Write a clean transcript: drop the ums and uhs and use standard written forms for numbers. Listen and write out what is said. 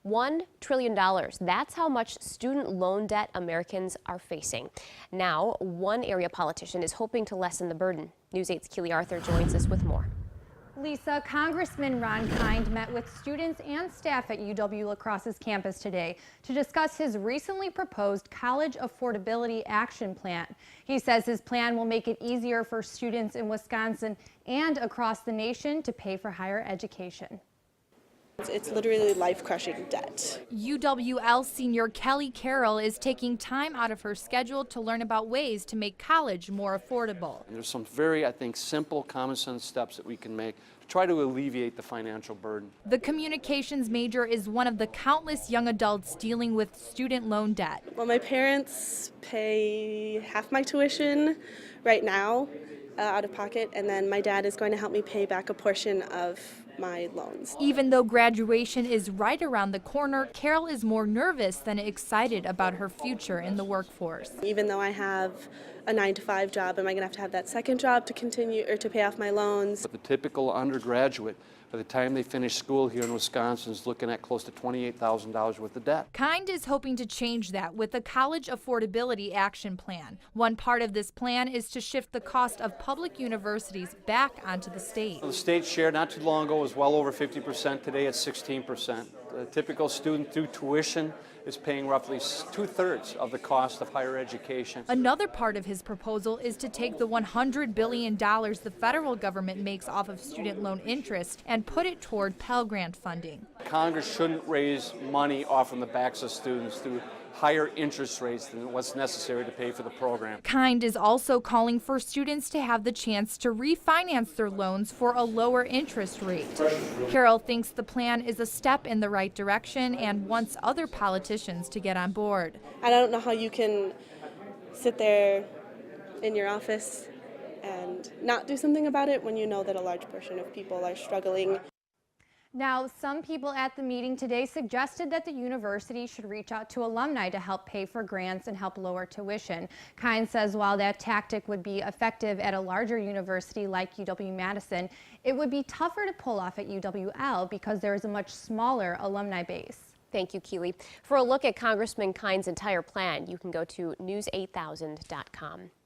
$1 trillion. That's how much student loan debt Americans are facing. Now, one area politician is hoping to lessen the burden. News 8's Keely Arthur joins us with more. Lisa, Congressman Ron Kind met with students and staff at UW-La Crosse's campus today to discuss his recently proposed College Affordability Action Plan. He says his plan will make it easier for students in Wisconsin and across the nation to pay for higher education. It's literally life-crushing debt. UWL senior Kelly Carroll is taking time out of her schedule to learn about ways to make college more affordable. And there's some very, I think, simple, common sense steps that we can make to try to alleviate the financial burden. The communications major is one of the countless young adults dealing with student loan debt. Well, my parents pay half my tuition right now out of pocket, and then my dad is going to help me pay back a portion of my loans. Even though graduation is right around the corner, Carol is more nervous than excited about her future in the workforce. Even though I have a 9-to-5 job, am I going to have that second job to continue or to pay off my loans? But the typical undergraduate, by the time they finish school here in Wisconsin, is looking at close to $28,000 worth of debt. Kind is hoping to change that with the College Affordability Action Plan. One part of this plan is to shift the cost of public universities back onto the state. The state share not too long ago was well over 50%. Today it's 16%. The typical student through tuition is paying roughly 2/3 of the cost of higher education. Another part of his proposal is to take the $100 billion the federal government makes off of student loan interest and put it toward Pell Grant funding. Congress shouldn't raise money off on the backs of students through higher interest rates than what's necessary to pay for the program. Kind is also calling for students to have the chance to refinance their loans for a lower interest rate. Carol thinks the plan is a step in the right direction and wants other politicians to get on board. I don't know how you can sit there in your office and not do something about it when you know that a large portion of people are struggling. Now, some people at the meeting today suggested that the university should reach out to alumni to help pay for grants and help lower tuition. Kind says while that tactic would be effective at a larger university like UW-Madison, it would be tougher to pull off at UWL because there is a much smaller alumni base. Thank you, Keely. For a look at Congressman Kind's entire plan, you can go to news8000.com.